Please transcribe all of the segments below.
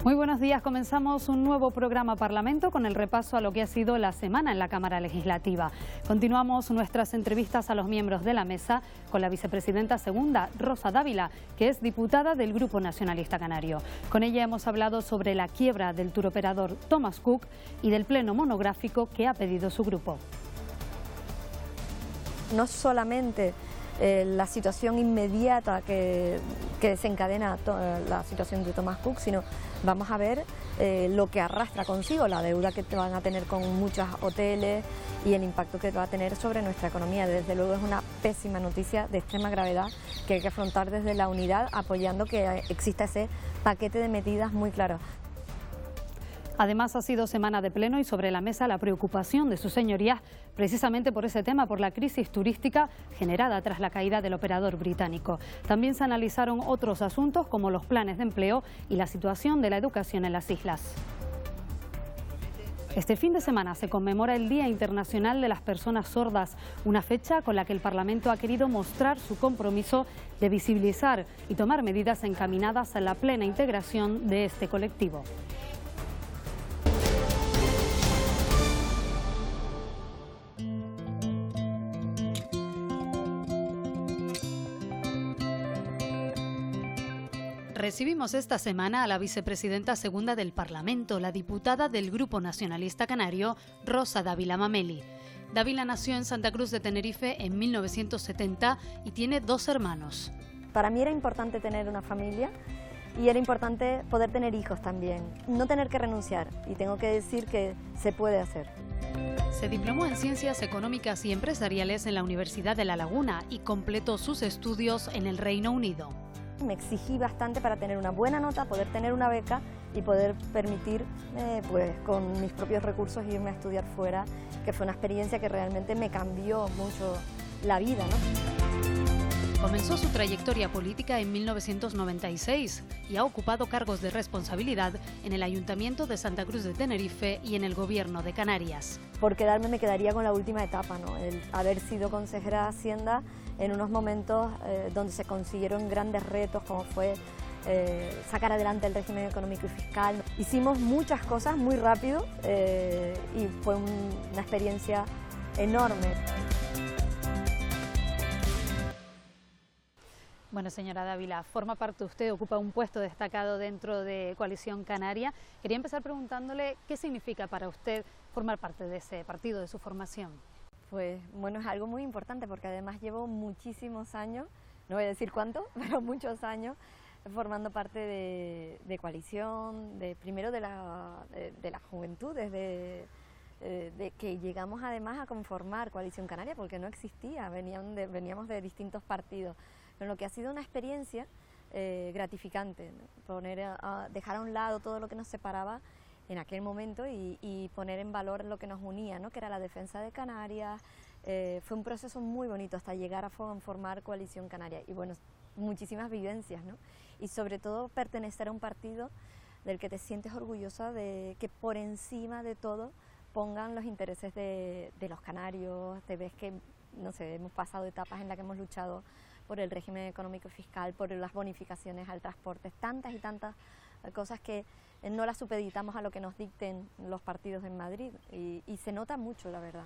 Muy buenos días. Comenzamos un nuevo programa Parlamento con el repaso a lo que ha sido la semana en la Cámara Legislativa. Continuamos nuestras entrevistas a los miembros de la mesa con la vicepresidenta segunda, Rosa Dávila, que es diputada del Grupo Nacionalista Canario. Con ella hemos hablado sobre la quiebra del turoperador Thomas Cook y del pleno monográfico que ha pedido su grupo. No solamente la situación inmediata que desencadena la situación de Thomas Cook, sino vamos a ver lo que arrastra consigo, la deuda que van a tener con muchos hoteles y el impacto que va a tener sobre nuestra economía. Desde luego es una pésima noticia de extrema gravedad que hay que afrontar desde la unidad, apoyando que exista ese paquete de medidas muy claro. Además, ha sido semana de pleno y sobre la mesa la preocupación de sus señorías precisamente por ese tema, por la crisis turística generada tras la caída del operador británico. También se analizaron otros asuntos como los planes de empleo y la situación de la educación en las islas. Este fin de semana se conmemora el Día Internacional de las Personas Sordas, una fecha con la que el Parlamento ha querido mostrar su compromiso de visibilizar y tomar medidas encaminadas a la plena integración de este colectivo. Recibimos esta semana a la vicepresidenta segunda del Parlamento, la diputada del Grupo Nacionalista Canario, Rosa Dávila Mameli. Dávila nació en Santa Cruz de Tenerife en 1970 y tiene 2 hermanos. Para mí era importante tener una familia y era importante poder tener hijos también, no tener que renunciar, y tengo que decir que se puede hacer. Se diplomó en Ciencias Económicas y Empresariales en la Universidad de La Laguna y completó sus estudios en el Reino Unido. Me exigí bastante para tener una buena nota, poder tener una beca y poder permitirme, pues, con mis propios recursos irme a estudiar fuera, que fue una experiencia que realmente me cambió mucho la vida, ¿no? Comenzó su trayectoria política en 1996 y ha ocupado cargos de responsabilidad en el Ayuntamiento de Santa Cruz de Tenerife y en el Gobierno de Canarias. Por quedarme me quedaría con la última etapa, ¿no? El haber sido consejera de Hacienda en unos momentos donde se consiguieron grandes retos, como fue sacar adelante el régimen económico y fiscal. Hicimos muchas cosas muy rápido y fue una experiencia enorme. Bueno, señora Dávila, forma parte usted, ocupa un puesto destacado dentro de Coalición Canaria. Quería empezar preguntándole qué significa para usted formar parte de ese partido, de su formación. Pues bueno, es algo muy importante porque además llevo muchísimos años, no voy a decir cuánto, pero muchos años formando parte de Coalición, primero de la juventud, desde de que llegamos además a conformar Coalición Canaria, porque no existía, veníamos de distintos partidos. Pero lo que ha sido una experiencia gratificante, ¿no? Dejar a un lado todo lo que nos separaba en aquel momento y poner en valor lo que nos unía, ¿no? Que era la defensa de Canarias. Fue un proceso muy bonito hasta llegar a formar Coalición Canaria y bueno, muchísimas vivencias, ¿no? Y sobre todo pertenecer a un partido del que te sientes orgullosa de que por encima de todo pongan los intereses de los canarios. Te ves que, no sé, hemos pasado etapas en las que hemos luchado por el régimen económico y fiscal, por las bonificaciones al transporte, tantas y tantas cosas que no las supeditamos a lo que nos dicten los partidos en Madrid y se nota mucho, la verdad.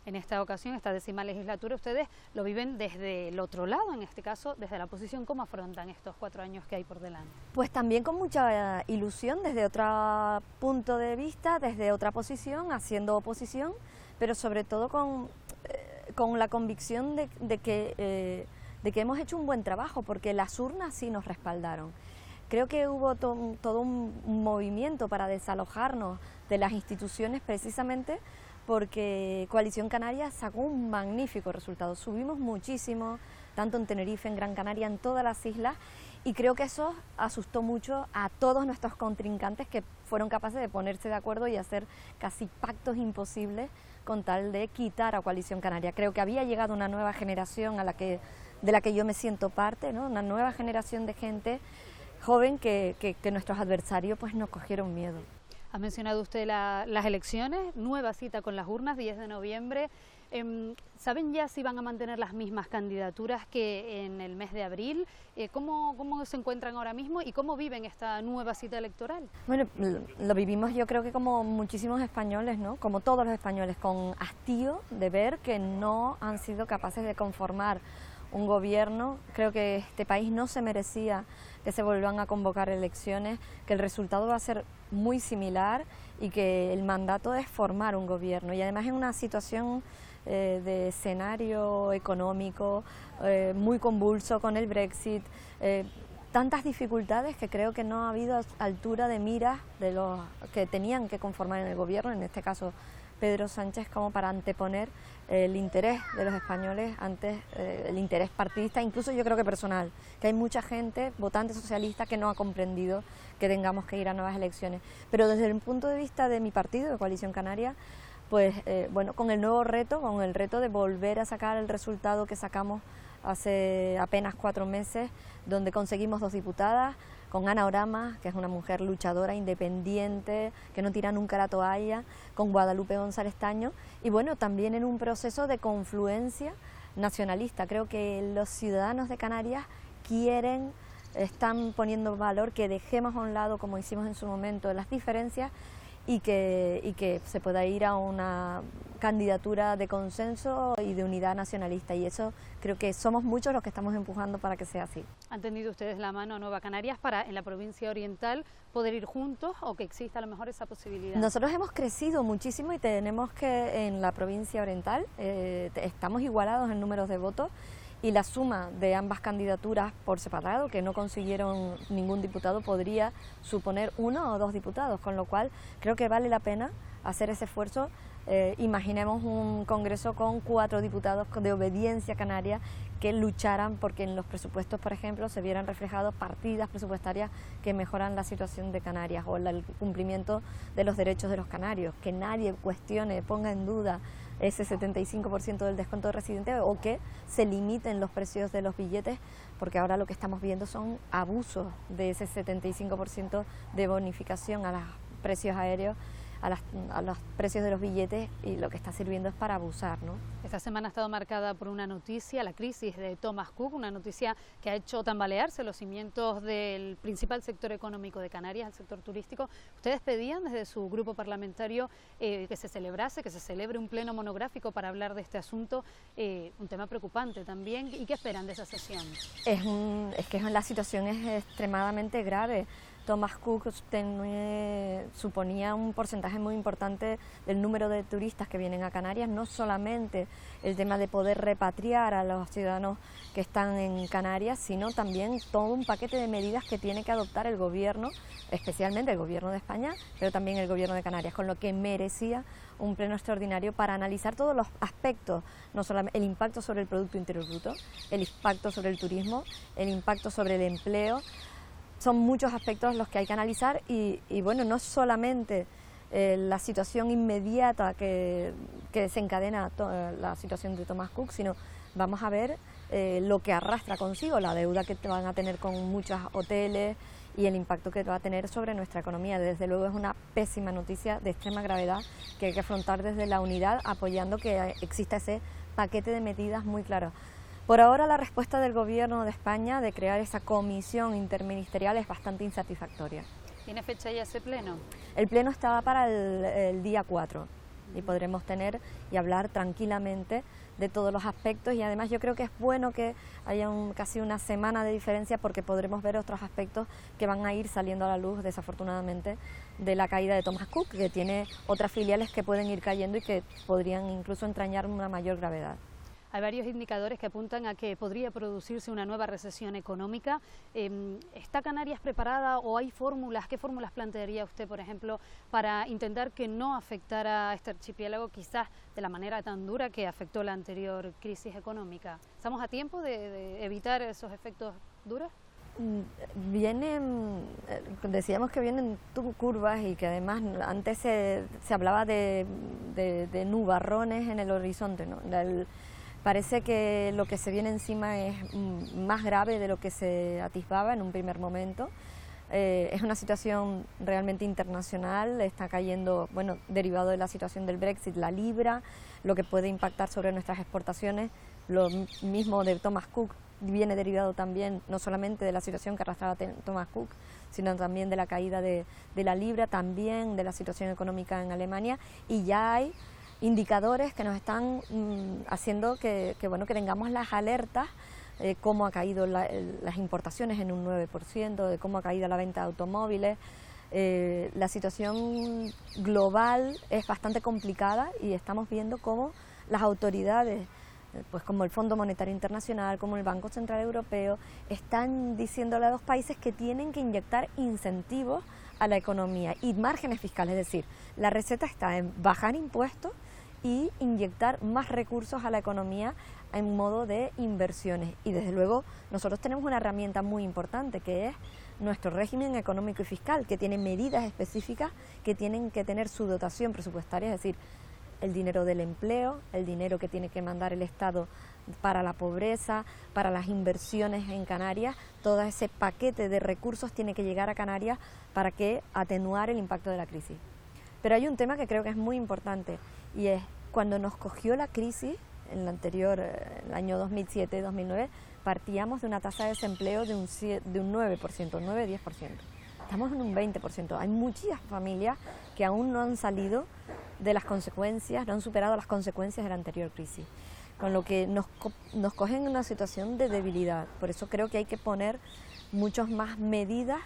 En esta ocasión, esta 10ª legislatura, ustedes lo viven desde el otro lado, en este caso desde la oposición. ¿Cómo afrontan estos 4 años que hay por delante? Pues también con mucha ilusión, desde otro punto de vista, desde otra posición, haciendo oposición, pero sobre todo con la convicción de que hemos hecho un buen trabajo, porque las urnas sí nos respaldaron. Creo que hubo todo un movimiento para desalojarnos de las instituciones precisamente porque Coalición Canaria sacó un magnífico resultado. Subimos muchísimo, tanto en Tenerife, en Gran Canaria, en todas las islas, y creo que eso asustó mucho a todos nuestros contrincantes que fueron capaces de ponerse de acuerdo y hacer casi pactos imposibles con tal de quitar a Coalición Canaria. Creo que había llegado una nueva generación de la que yo me siento parte, ¿no? Una nueva generación de gente joven que nuestros adversarios pues nos cogieron miedo. Ha mencionado usted las elecciones, nueva cita con las urnas, 10 de noviembre. ¿Saben ya si van a mantener las mismas candidaturas que en el mes de abril? ¿Cómo se encuentran ahora mismo y cómo viven esta nueva cita electoral? Bueno, lo vivimos yo creo que como muchísimos españoles, ¿no? Como todos los españoles, con hastío de ver que no han sido capaces de conformar un gobierno. Creo que este país no se merecía que se vuelvan a convocar elecciones, que el resultado va a ser muy similar y que el mandato es formar un gobierno. Y además en una situación de escenario económico muy convulso con el Brexit, tantas dificultades que creo que no ha habido altura de miras de los que tenían que conformar en el gobierno, en este caso Pedro Sánchez, como para anteponer el interés de los españoles antes el interés partidista, incluso yo creo que personal, que hay mucha gente, votante socialista, que no ha comprendido que tengamos que ir a nuevas elecciones. Pero desde el punto de vista de mi partido, de Coalición Canaria, pues bueno, con el nuevo reto, con el reto de volver a sacar el resultado que sacamos hace apenas 4 meses, donde conseguimos 2 diputadas, con Ana Orama, que es una mujer luchadora, independiente, que no tira nunca la toalla, con Guadalupe González Taño, y bueno, también en un proceso de confluencia nacionalista. Creo que los ciudadanos de Canarias están poniendo valor que dejemos a un lado, como hicimos en su momento, las diferencias, y que se pueda ir a una candidatura de consenso y de unidad nacionalista, y eso creo que somos muchos los que estamos empujando para que sea así. ¿Han tendido ustedes la mano a Nueva Canarias para en la provincia oriental poder ir juntos o que exista a lo mejor esa posibilidad? Nosotros hemos crecido muchísimo y tenemos que en la provincia oriental estamos igualados en números de votos, y la suma de ambas candidaturas por separado, que no consiguieron ningún diputado, podría suponer 1 o 2 diputados, con lo cual creo que vale la pena hacer ese esfuerzo. Imaginemos un congreso con 4 diputados de obediencia canaria que lucharan porque en los presupuestos, por ejemplo, se vieran reflejados partidas presupuestarias que mejoran la situación de Canarias, o el cumplimiento de los derechos de los canarios, que nadie cuestione, ponga en duda ese 75% del descuento de residente, o que se limiten los precios de los billetes, porque ahora lo que estamos viendo son abusos de ese 75% de bonificación a los precios aéreos, a los precios de los billetes, y lo que está sirviendo es para abusar, ¿no? Esta semana ha estado marcada por una noticia, la crisis de Thomas Cook, una noticia que ha hecho tambalearse los cimientos del principal sector económico de Canarias, el sector turístico. Ustedes pedían desde su grupo parlamentario que se celebre un pleno monográfico para hablar de este asunto, un tema preocupante también. ¿Y qué esperan de esa sesión? Es que la situación es extremadamente grave. Thomas Cook suponía un porcentaje muy importante del número de turistas que vienen a Canarias, no solamente el tema de poder repatriar a los ciudadanos que están en Canarias, sino también todo un paquete de medidas que tiene que adoptar el gobierno, especialmente el gobierno de España, pero también el gobierno de Canarias, con lo que merecía un pleno extraordinario para analizar todos los aspectos, no solamente el impacto sobre el Producto Interior Bruto, el impacto sobre el turismo, el impacto sobre el empleo. Son muchos aspectos los que hay que analizar y bueno, no solamente la situación inmediata que desencadena la situación de Thomas Cook, sino vamos a ver lo que arrastra consigo, la deuda que van a tener con muchos hoteles y el impacto que va a tener sobre nuestra economía. Desde luego es una pésima noticia de extrema gravedad que hay que afrontar desde la unidad, apoyando que exista ese paquete de medidas muy claro. Por ahora la respuesta del Gobierno de España de crear esa comisión interministerial es bastante insatisfactoria. ¿Tiene fecha ya ese pleno? El pleno estaba para el día 4 y podremos tener y hablar tranquilamente de todos los aspectos, y además yo creo que es bueno que haya casi una semana de diferencia, porque podremos ver otros aspectos que van a ir saliendo a la luz, desafortunadamente, de la caída de Thomas Cook, que tiene otras filiales que pueden ir cayendo y que podrían incluso entrañar una mayor gravedad. Hay varios indicadores que apuntan a que podría producirse una nueva recesión económica. ¿Está Canarias preparada o hay fórmulas? ¿Qué fórmulas plantearía usted, por ejemplo, para intentar que no afectara a este archipiélago quizás de la manera tan dura que afectó la anterior crisis económica? ¿Estamos a tiempo de evitar esos efectos duros? Decíamos que vienen curvas, y que además antes se hablaba de nubarrones en el horizonte, ¿no? Parece que lo que se viene encima es más grave de lo que se atisbaba en un primer momento. Es una situación realmente internacional, está cayendo, bueno, derivado de la situación del Brexit, la libra, lo que puede impactar sobre nuestras exportaciones. Lo mismo de Thomas Cook viene derivado también no solamente de la situación que arrastraba Thomas Cook, sino también de la caída de la libra, también de la situación económica en Alemania, y ya hay indicadores que nos están haciendo que tengamos las alertas de cómo ha caído las importaciones en un 9%, de cómo ha caído la venta de automóviles. La situación global es bastante complicada y estamos viendo cómo las autoridades, pues como el Fondo Monetario Internacional, como el Banco Central Europeo, están diciéndole a los países que tienen que inyectar incentivos a la economía y márgenes fiscales, es decir, la receta está en bajar impuestos y inyectar más recursos a la economía en modo de inversiones. Y desde luego nosotros tenemos una herramienta muy importante que es nuestro régimen económico y fiscal, que tiene medidas específicas que tienen que tener su dotación presupuestaria, es decir, el dinero del empleo, el dinero que tiene que mandar el Estado para la pobreza, para las inversiones en Canarias, todo ese paquete de recursos tiene que llegar a Canarias para que atenuar el impacto de la crisis. Pero hay un tema que creo que es muy importante y es cuando nos cogió la crisis, en el anterior, el año 2007-2009, partíamos de una tasa de desempleo de un 9%, 9-10%. Estamos en un 20%. Hay muchas familias que aún no han salido de las consecuencias, no han superado las consecuencias de la anterior crisis, con lo que nos cogen en una situación de debilidad. Por eso creo que hay que poner muchas más medidas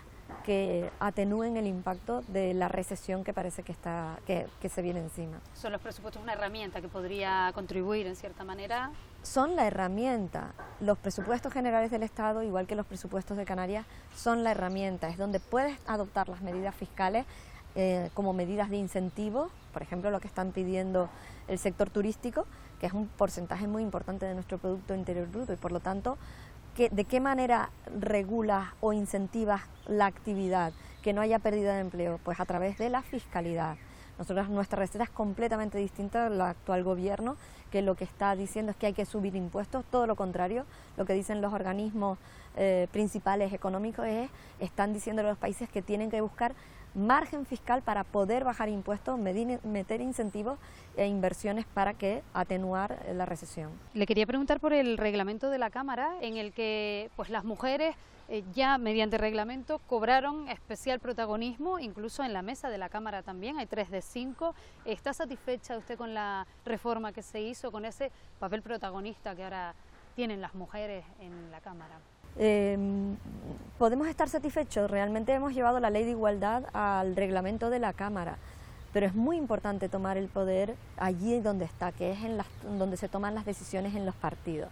que atenúen el impacto de la recesión que parece que se viene encima. ¿Son los presupuestos una herramienta que podría contribuir en cierta manera? Son la herramienta. Los presupuestos generales del Estado, igual que los presupuestos de Canarias, son la herramienta. Es donde puedes adoptar las medidas fiscales como medidas de incentivo, por ejemplo, lo que están pidiendo el sector turístico, que es un porcentaje muy importante de nuestro Producto Interior Bruto y por lo tanto, ¿de qué manera regulas o incentivas la actividad, que no haya pérdida de empleo? Pues a través de la fiscalidad. Nuestra receta es completamente distinta al actual gobierno, que lo que está diciendo es que hay que subir impuestos, todo lo contrario, lo que dicen los organismos principales económicos están diciendo a los países que tienen que buscar margen fiscal para poder bajar impuestos, meter incentivos e inversiones para que atenuar la recesión. Le quería preguntar por el reglamento de la Cámara, en el que pues las mujeres ya mediante reglamento cobraron especial protagonismo, incluso en la mesa de la Cámara también, hay 3 de 5. ¿Está satisfecha usted con la reforma que se hizo, con ese papel protagonista que ahora tienen las mujeres en la Cámara? Podemos estar satisfechos, realmente hemos llevado la ley de igualdad al reglamento de la Cámara, pero es muy importante tomar el poder allí donde está, que es donde se toman las decisiones en los partidos.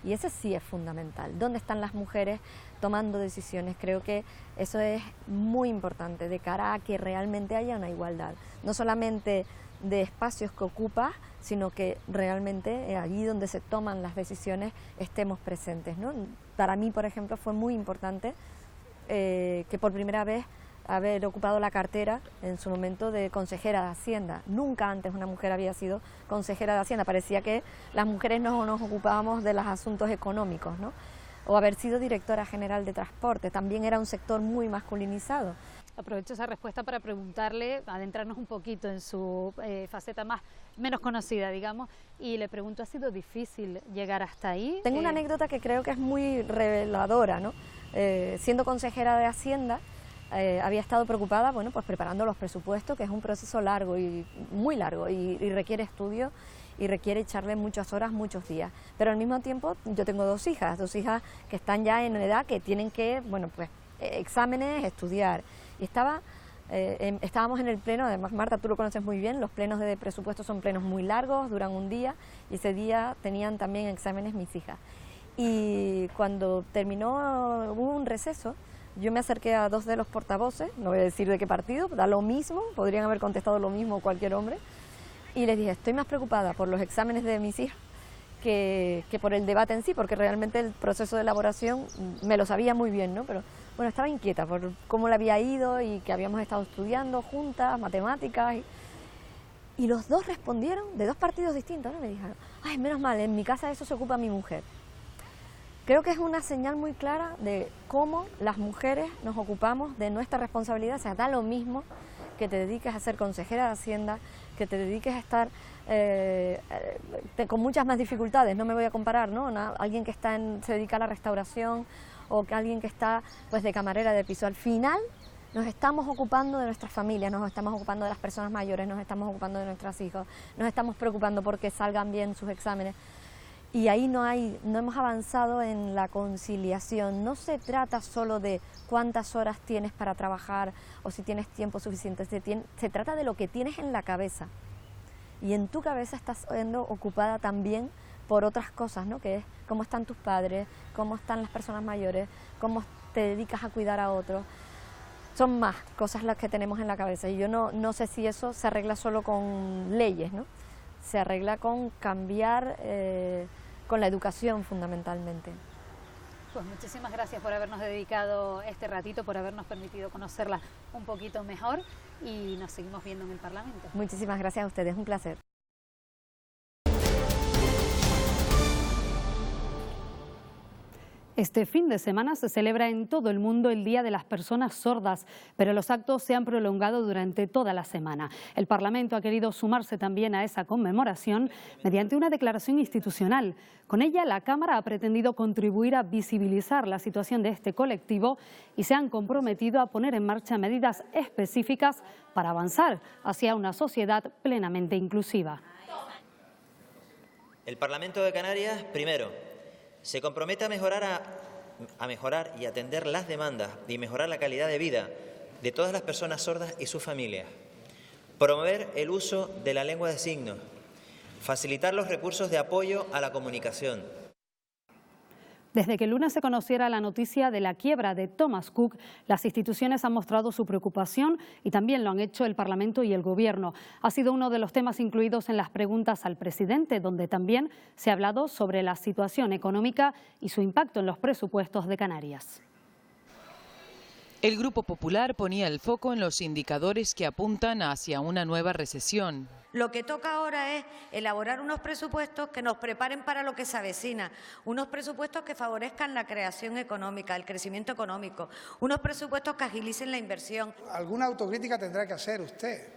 Y ese sí es fundamental. ¿Dónde están las mujeres tomando decisiones? Creo que eso es muy importante de cara a que realmente haya una igualdad, no solamente de espacios que ocupa, sino que realmente allí donde se toman las decisiones estemos presentes, ¿no? Para mí, por ejemplo, fue muy importante que por primera vez haber ocupado la cartera en su momento de consejera de Hacienda. Nunca antes una mujer había sido consejera de Hacienda, parecía que las mujeres no nos ocupábamos de los asuntos económicos, ¿no? O haber sido directora general de transporte, también era un sector muy masculinizado. Aprovecho esa respuesta para preguntarle, adentrarnos un poquito en su faceta menos conocida, digamos, y le pregunto, ¿ha sido difícil llegar hasta ahí? Tengo una anécdota que creo que es muy reveladora, ¿no? Siendo consejera de Hacienda, había estado preocupada, bueno, pues preparando los presupuestos, que es un proceso largo y muy largo y requiere estudio y requiere echarle muchas horas, muchos días. Pero al mismo tiempo yo tengo dos hijas que están ya en edad que tienen que, bueno, pues exámenes, estudiar. Y estábamos en el pleno, además Marta, tú lo conoces muy bien, los plenos de presupuesto son plenos muy largos, duran un día, y ese día tenían también exámenes mis hijas. Y cuando terminó, hubo un receso, yo me acerqué a 2 de los portavoces, no voy a decir de qué partido, da lo mismo, podrían haber contestado lo mismo cualquier hombre, y les dije, estoy más preocupada por los exámenes de mis hijas que por el debate en sí, porque realmente el proceso de elaboración me lo sabía muy bien, ¿no? Pero bueno, estaba inquieta por cómo le había ido y que habíamos estado estudiando juntas, matemáticas, y los dos respondieron de 2 partidos distintos, ¿no? Me dijeron, ay, menos mal, en mi casa eso se ocupa mi mujer. Creo que es una señal muy clara de cómo las mujeres nos ocupamos de nuestra responsabilidad. O sea, da lo mismo que te dediques a ser consejera de Hacienda, que te dediques a estar con muchas más dificultades, no me voy a comparar, ¿no? Alguien que se dedica a la restauración o que alguien que está pues de camarera de piso. Al final nos estamos ocupando de nuestras familias, nos estamos ocupando de las personas mayores, nos estamos ocupando de nuestros hijos, nos estamos preocupando porque salgan bien sus exámenes. Y ahí no hemos avanzado en la conciliación. No se trata solo de cuántas horas tienes para trabajar o si tienes tiempo suficiente, se trata de lo que tienes en la cabeza. Y en tu cabeza estás siendo ocupada también por otras cosas, ¿no? Que es cómo están tus padres, cómo están las personas mayores, cómo te dedicas a cuidar a otros. Son más cosas las que tenemos en la cabeza. Y yo no sé si eso se arregla solo con leyes, ¿no? Se arregla con cambiar, con la educación fundamentalmente. Pues muchísimas gracias por habernos dedicado este ratito, por habernos permitido conocerla un poquito mejor y nos seguimos viendo en el Parlamento. Muchísimas gracias a ustedes, un placer. Este fin de semana se celebra en todo el mundo el Día de las Personas Sordas, pero los actos se han prolongado durante toda la semana. El Parlamento ha querido sumarse también a esa conmemoración mediante una declaración institucional. Con ella, la Cámara ha pretendido contribuir a visibilizar la situación de este colectivo y se han comprometido a poner en marcha medidas específicas para avanzar hacia una sociedad plenamente inclusiva. El Parlamento de Canarias, primero, se compromete a mejorar y atender las demandas y mejorar la calidad de vida de todas las personas sordas y sus familias. Promover el uso de la lengua de signos. Facilitar los recursos de apoyo a la comunicación. Desde que el lunes se conociera la noticia de la quiebra de Thomas Cook, las instituciones han mostrado su preocupación y también lo han hecho el Parlamento y el Gobierno. Ha sido uno de los temas incluidos en las preguntas al presidente, donde también se ha hablado sobre la situación económica y su impacto en los presupuestos de Canarias. El Grupo Popular ponía el foco en los indicadores que apuntan hacia una nueva recesión. Lo que toca ahora es elaborar unos presupuestos que nos preparen para lo que se avecina, unos presupuestos que favorezcan la creación económica, el crecimiento económico, unos presupuestos que agilicen la inversión. Alguna autocrítica tendrá que hacer usted,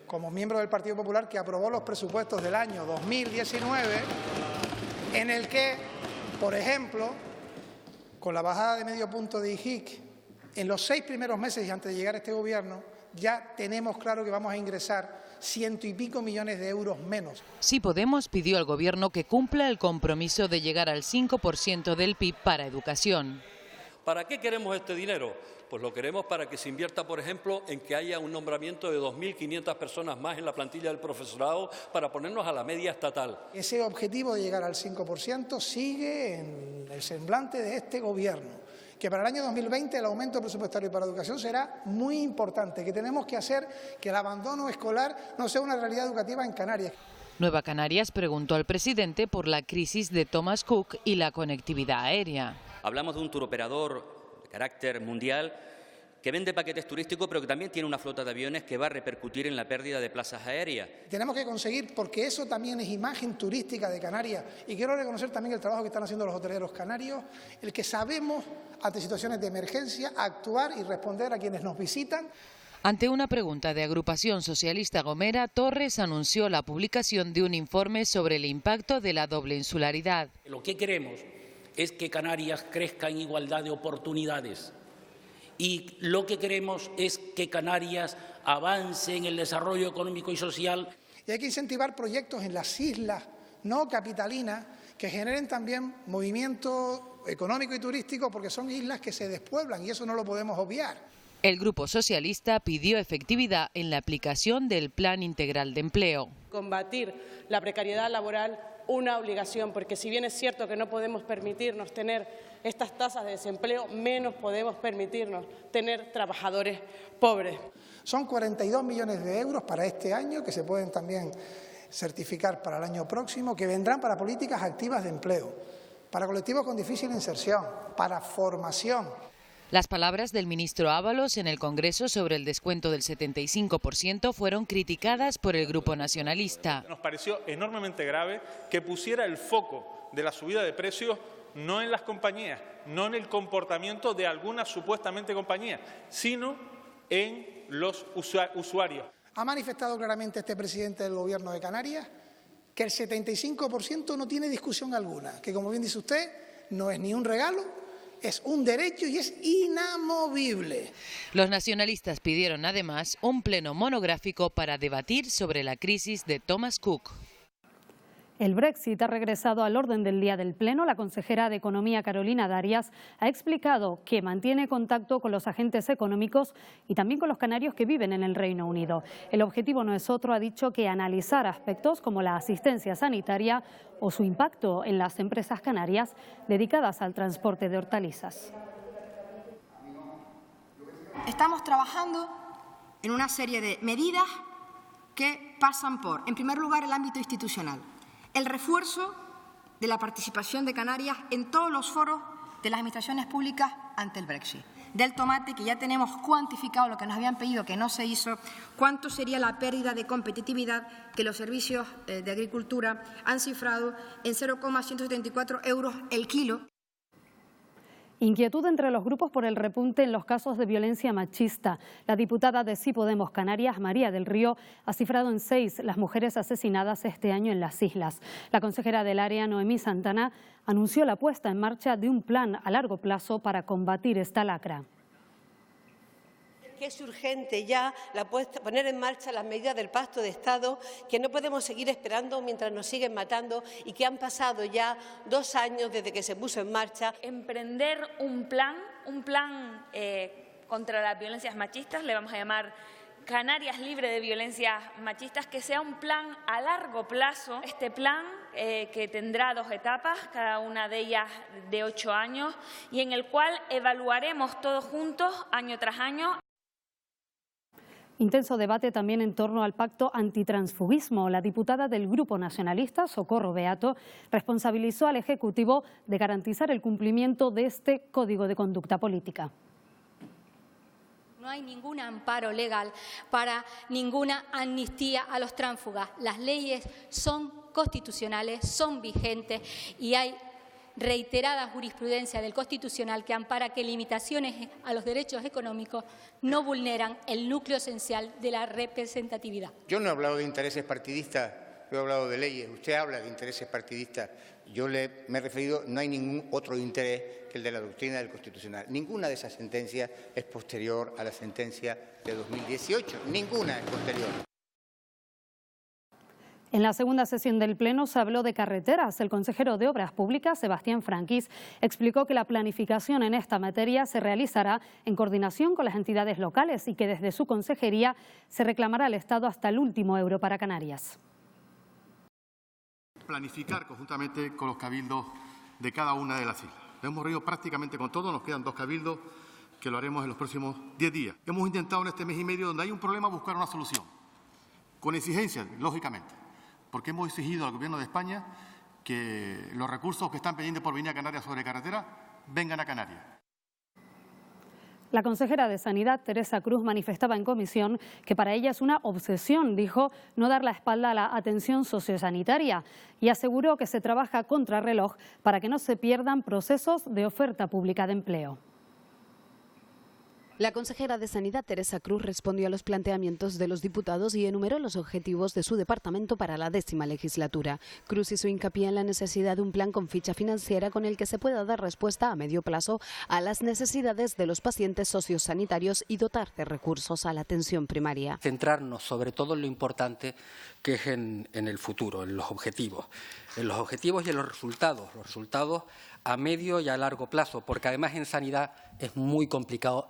como miembro del Partido Popular que aprobó los presupuestos del año 2019, en el que, por ejemplo, con la bajada de medio punto de IGIC, en los 6 primeros meses y antes de llegar a este Gobierno, ya tenemos claro que vamos a ingresar 100 y pico millones de euros menos. Sí Podemos pidió al Gobierno que cumpla el compromiso de llegar al 5% del PIB para educación. ¿Para qué queremos este dinero? Pues lo queremos para que se invierta, por ejemplo, en que haya un nombramiento de 2.500 personas más en la plantilla del profesorado para ponernos a la media estatal. Ese objetivo de llegar al 5% sigue en el semblante de este Gobierno, que para el año 2020 el aumento presupuestario para educación será muy importante, que tenemos que hacer que el abandono escolar no sea una realidad educativa en Canarias. Nueva Canarias preguntó al presidente por la crisis de Thomas Cook y la conectividad aérea. Hablamos de un turoperador de carácter mundial que vende paquetes turísticos, pero que también tiene una flota de aviones que va a repercutir en la pérdida de plazas aéreas. Tenemos que conseguir, porque eso también es imagen turística de Canarias, y quiero reconocer también el trabajo que están haciendo los hoteleros canarios, el que sabemos, ante situaciones de emergencia, actuar y responder a quienes nos visitan. Ante una pregunta de Agrupación Socialista Gomera, Torres anunció la publicación de un informe sobre el impacto de la doble insularidad. Lo que queremos es que Canarias crezca en igualdad de oportunidades. Y lo que queremos es que Canarias avance en el desarrollo económico y social. Y hay que incentivar proyectos en las islas no capitalinas que generen también movimiento económico y turístico, porque son islas que se despueblan y eso no lo podemos obviar. El Grupo Socialista pidió efectividad en la aplicación del Plan Integral de Empleo. Combatir la precariedad laboral, una obligación, porque si bien es cierto que no podemos permitirnos tener estas tasas de desempleo, menos podemos permitirnos tener trabajadores pobres. Son 42 millones de euros para este año, que se pueden también certificar para el año próximo, que vendrán para políticas activas de empleo, para colectivos con difícil inserción, para formación. Las palabras del ministro Ábalos en el Congreso sobre el descuento del 75% fueron criticadas por el Grupo Nacionalista. Nos pareció enormemente grave que pusiera el foco de la subida de precios no en las compañías, no en el comportamiento de algunas supuestamente compañías, sino en los usuarios. Ha manifestado claramente este presidente del Gobierno de Canarias que el 75% no tiene discusión alguna, que como bien dice usted, no es ni un regalo, es un derecho y es inamovible. Los nacionalistas pidieron además un pleno monográfico para debatir sobre la crisis de Thomas Cook. El Brexit ha regresado al orden del día del Pleno. La consejera de Economía, Carolina Darias, ha explicado que mantiene contacto con los agentes económicos y también con los canarios que viven en el Reino Unido. El objetivo no es otro, ha dicho, que analizar aspectos como la asistencia sanitaria o su impacto en las empresas canarias dedicadas al transporte de hortalizas. Estamos trabajando en una serie de medidas que pasan por, en primer lugar, el ámbito institucional. El refuerzo de la participación de Canarias en todos los foros de las administraciones públicas ante el Brexit. Del tomate, que ya tenemos cuantificado lo que nos habían pedido que no se hizo, cuánto sería la pérdida de competitividad que los servicios de agricultura han cifrado en 0,174 euros el kilo. Inquietud entre los grupos por el repunte en los casos de violencia machista. La diputada de Sí Podemos Canarias, María del Río, ha cifrado en 6 las mujeres asesinadas este año en las islas. La consejera del área, Noemí Santana, anunció la puesta en marcha de un plan a largo plazo para combatir esta lacra. Que es urgente ya poner en marcha las medidas del Pacto de Estado, que no podemos seguir esperando mientras nos siguen matando y que han pasado ya 2 años desde que se puso en marcha. Emprender un plan contra las violencias machistas, le vamos a llamar Canarias Libre de Violencias Machistas, que sea un plan a largo plazo. Este plan que tendrá 2 etapas, cada una de ellas de 8 años, y en el cual evaluaremos todos juntos, año tras año. Intenso debate también en torno al pacto antitransfugismo. La diputada del Grupo Nacionalista, Socorro Beato, responsabilizó al Ejecutivo de garantizar el cumplimiento de este Código de Conducta Política. No hay ningún amparo legal para ninguna amnistía a los tránsfugas. Las leyes son constitucionales, son vigentes y hay reiterada jurisprudencia del Constitucional que ampara que limitaciones a los derechos económicos no vulneran el núcleo esencial de la representatividad. Yo no he hablado de intereses partidistas, yo he hablado de leyes. Usted habla de intereses partidistas. Yo me he referido, no hay ningún otro interés que el de la doctrina del Constitucional. Ninguna de esas sentencias es posterior a la sentencia de 2018. Ninguna es posterior. En la segunda sesión del Pleno se habló de carreteras. El consejero de Obras Públicas, Sebastián Franquis, explicó que la planificación en esta materia se realizará en coordinación con las entidades locales y que desde su consejería se reclamará al Estado hasta el último euro para Canarias. Planificar conjuntamente con los cabildos de cada una de las islas. Hemos reunido prácticamente con todos, nos quedan 2 cabildos que lo haremos en los próximos 10 días. Hemos intentado en este mes y medio, donde hay un problema, buscar una solución, con exigencias, lógicamente. Porque hemos exigido al Gobierno de España que los recursos que están pendientes por venir a Canarias sobre carretera vengan a Canarias. La consejera de Sanidad, Teresa Cruz, manifestaba en comisión que para ella es una obsesión, dijo, no dar la espalda a la atención sociosanitaria y aseguró que se trabaja contrarreloj para que no se pierdan procesos de oferta pública de empleo. La consejera de Sanidad, Teresa Cruz, respondió a los planteamientos de los diputados y enumeró los objetivos de su departamento para la 10ª legislatura. Cruz hizo hincapié en la necesidad de un plan con ficha financiera con el que se pueda dar respuesta a medio plazo a las necesidades de los pacientes sociosanitarios y dotar de recursos a la atención primaria. Centrarnos sobre todo en lo importante que es en el futuro, en los objetivos y en los resultados a medio y a largo plazo, porque además en sanidad es muy complicado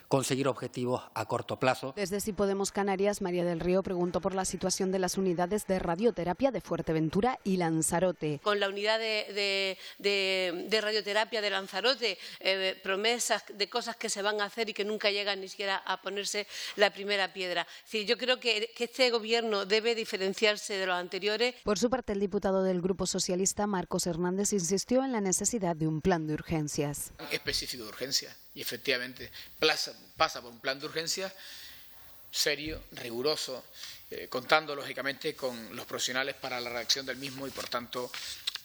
conseguir objetivos a corto plazo. Desde Sí Podemos Canarias, María del Río preguntó por la situación de las unidades de radioterapia de Fuerteventura y Lanzarote. Con la unidad de radioterapia de Lanzarote, promesas de cosas que se van a hacer y que nunca llegan ni siquiera a ponerse la primera piedra. Sí, yo creo que este Gobierno debe diferenciarse de los anteriores. Por su parte, el diputado del Grupo Socialista, Marcos Hernández, insistió en la necesidad de un plan de urgencias. Específico de urgencia y efectivamente pasa por un plan de urgencia serio, riguroso, contando lógicamente con los profesionales para la redacción del mismo y por tanto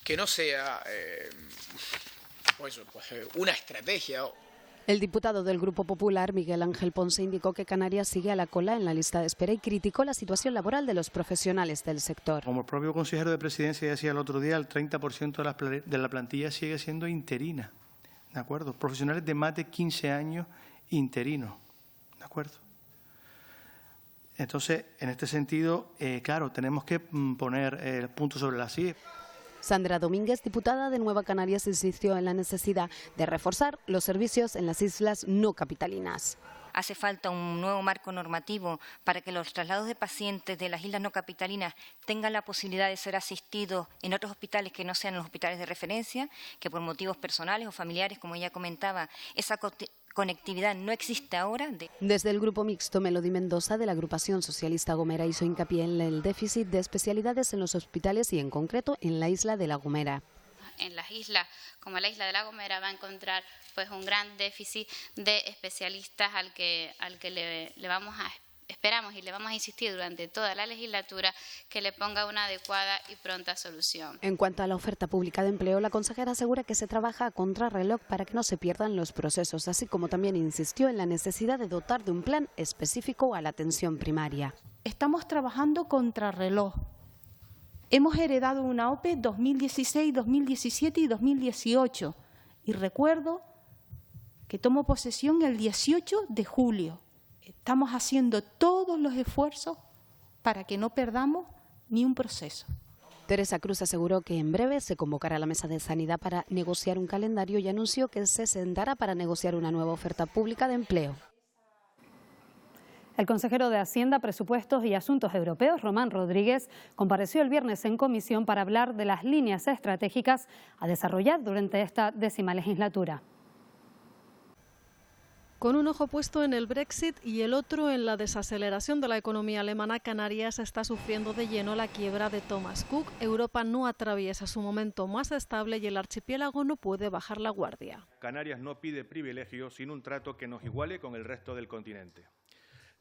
que no sea una estrategia. El diputado del Grupo Popular, Miguel Ángel Ponce, indicó que Canarias sigue a la cola en la lista de espera y criticó la situación laboral de los profesionales del sector. Como el propio consejero de Presidencia decía el otro día, el 30% de la plantilla sigue siendo interina, ¿de acuerdo? Profesionales de más de 15 años interinos, ¿de acuerdo? Entonces, en este sentido, claro, tenemos que poner el punto sobre las IE. Sandra Domínguez, diputada de Nueva Canarias, insistió en la necesidad de reforzar los servicios en las islas no capitalinas. Hace falta un nuevo marco normativo para que los traslados de pacientes de las islas no capitalinas tengan la posibilidad de ser asistidos en otros hospitales que no sean los hospitales de referencia, que por motivos personales o familiares, como ella comentaba, esa conectividad no existe ahora. Desde el Grupo Mixto, Melody Mendoza, de la Agrupación Socialista Gomera, hizo hincapié en el déficit de especialidades en los hospitales y en concreto en la isla de La Gomera. En las islas, como la isla de La Gomera, va a encontrar pues un gran déficit de especialistas al que esperamos y le vamos a insistir durante toda la legislatura que le ponga una adecuada y pronta solución. En cuanto a la oferta pública de empleo, la consejera asegura que se trabaja a contrarreloj para que no se pierdan los procesos, así como también insistió en la necesidad de dotar de un plan específico a la atención primaria. Estamos trabajando contrarreloj. Hemos heredado una OPE 2016, 2017 y 2018 y recuerdo que tomo posesión el 18 de julio. Estamos haciendo todos los esfuerzos para que no perdamos ni un proceso. Teresa Cruz aseguró que en breve se convocará a la Mesa de Sanidad para negociar un calendario y anunció que se sentará para negociar una nueva oferta pública de empleo. El consejero de Hacienda, Presupuestos y Asuntos Europeos, Román Rodríguez, compareció el viernes en comisión para hablar de las líneas estratégicas a desarrollar durante esta 10ª legislatura. Con un ojo puesto en el Brexit y el otro en la desaceleración de la economía alemana, Canarias está sufriendo de lleno la quiebra de Thomas Cook. Europa no atraviesa su momento más estable y el archipiélago no puede bajar la guardia. Canarias no pide privilegios, sino un trato que nos iguale con el resto del continente.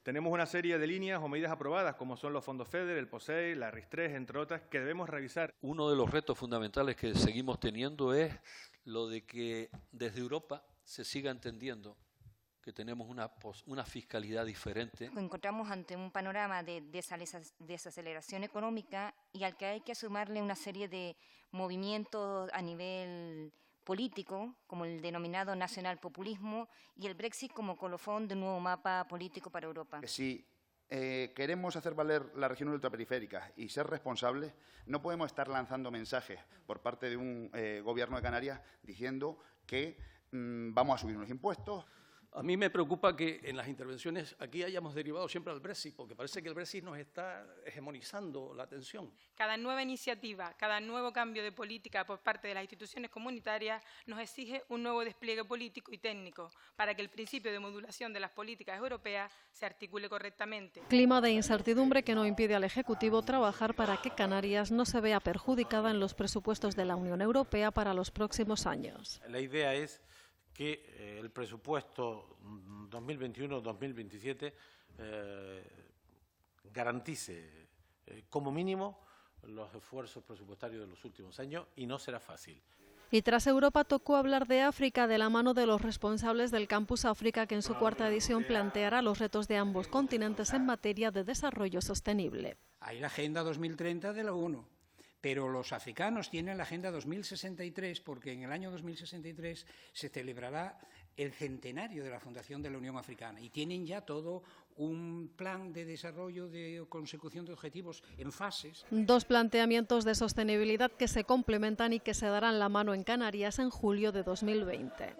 Tenemos una serie de líneas o medidas aprobadas, como son los fondos FEDER, el POSEI, la RIS3, entre otras, que debemos revisar. Uno de los retos fundamentales que seguimos teniendo es lo de que desde Europa se siga entendiendo que tenemos una fiscalidad diferente. Nos encontramos ante un panorama de desaceleración económica y al que hay que sumarle una serie de movimientos a nivel político, como el denominado nacionalpopulismo, y el Brexit como colofón de un nuevo mapa político para Europa. Si queremos hacer valer las regiones ultraperiféricas y ser responsables, no podemos estar lanzando mensajes por parte de un gobierno de Canarias diciendo que vamos a subir unos impuestos. A mí me preocupa que en las intervenciones aquí hayamos derivado siempre al Brexit, porque parece que el Brexit nos está hegemonizando la atención. Cada nueva iniciativa, cada nuevo cambio de política por parte de las instituciones comunitarias nos exige un nuevo despliegue político y técnico para que el principio de modulación de las políticas europeas se articule correctamente. Clima de incertidumbre que no impide al Ejecutivo trabajar para que Canarias no se vea perjudicada en los presupuestos de la Unión Europea para los próximos años. La idea es que el presupuesto 2021-2027 garantice como mínimo los esfuerzos presupuestarios de los últimos años y no será fácil. Y tras Europa tocó hablar de África de la mano de los responsables del Campus África, que en su 4ª edición planteará los retos de ambos continentes en materia de desarrollo sostenible. Hay la Agenda 2030 de la ONU. Pero los africanos tienen la Agenda 2063 porque en el año 2063 se celebrará el centenario de la fundación de la Unión Africana y tienen ya todo un plan de desarrollo de consecución de objetivos en fases. Dos planteamientos de sostenibilidad que se complementan y que se darán la mano en Canarias en julio de 2020.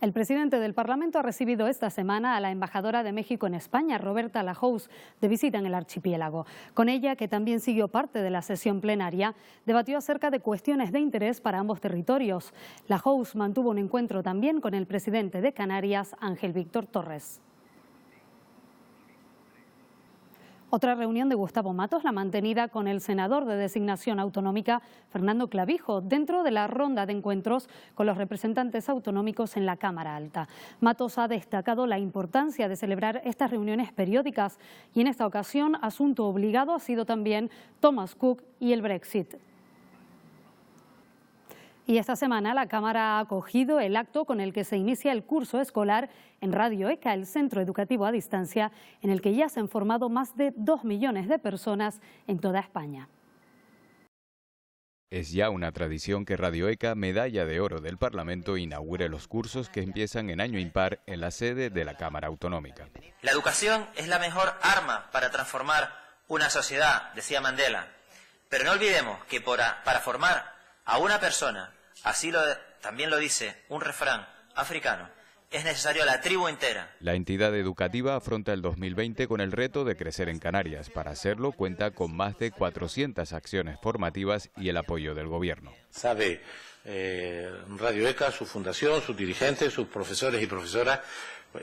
El presidente del Parlamento ha recibido esta semana a la embajadora de México en España, Roberta Lahouse, de visita en el archipiélago. Con ella, que también siguió parte de la sesión plenaria, debatió acerca de cuestiones de interés para ambos territorios. Lahouse mantuvo un encuentro también con el presidente de Canarias, Ángel Víctor Torres. Otra reunión de Gustavo Matos, la mantenida con el senador de designación autonómica, Fernando Clavijo, dentro de la ronda de encuentros con los representantes autonómicos en la Cámara Alta. Matos ha destacado la importancia de celebrar estas reuniones periódicas y en esta ocasión asunto obligado ha sido también Thomas Cook y el Brexit. Y esta semana la Cámara ha acogido el acto con el que se inicia el curso escolar en Radio ECA, el centro educativo a distancia, en el que ya se han formado más de 2 millones de personas en toda España. Es ya una tradición que Radio ECA, medalla de oro del Parlamento, inaugure los cursos que empiezan en año impar en la sede de la Cámara Autonómica. La educación es la mejor arma para transformar una sociedad, decía Mandela. Pero no olvidemos que para formar a una persona, también lo dice un refrán africano, es necesario la tribu entera. La entidad educativa afronta el 2020 con el reto de crecer en Canarias. Para hacerlo cuenta con más de 400 acciones formativas y el apoyo del Gobierno. Sabe Radio ECA, su fundación, sus dirigentes, sus profesores y profesoras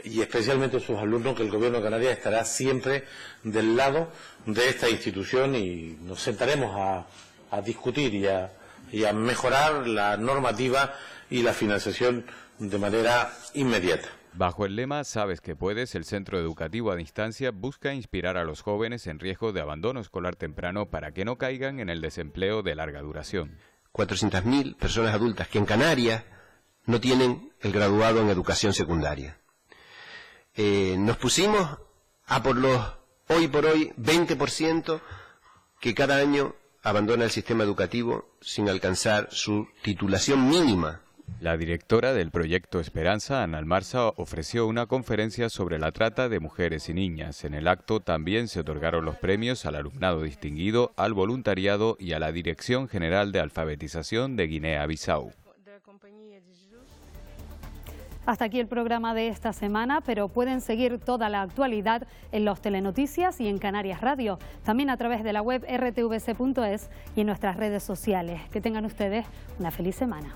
y especialmente sus alumnos, que el Gobierno de Canarias estará siempre del lado de esta institución y nos sentaremos a discutir y a mejorar la normativa y la financiación de manera inmediata. Bajo el lema Sabes que puedes, el centro educativo a distancia busca inspirar a los jóvenes en riesgo de abandono escolar temprano para que no caigan en el desempleo de larga duración. 400.000 personas adultas que en Canarias no tienen el graduado en educación secundaria. Nos pusimos a por los hoy por hoy 20% que cada año abandona el sistema educativo sin alcanzar su titulación mínima. La directora del proyecto Esperanza, Ana Almarza, ofreció una conferencia sobre la trata de mujeres y niñas. En el acto también se otorgaron los premios al alumnado distinguido, al voluntariado y a la Dirección General de Alfabetización de Guinea-Bissau. Hasta aquí el programa de esta semana, pero pueden seguir toda la actualidad en los Telenoticias y en Canarias Radio, también a través de la web rtvc.es y en nuestras redes sociales. Que tengan ustedes una feliz semana.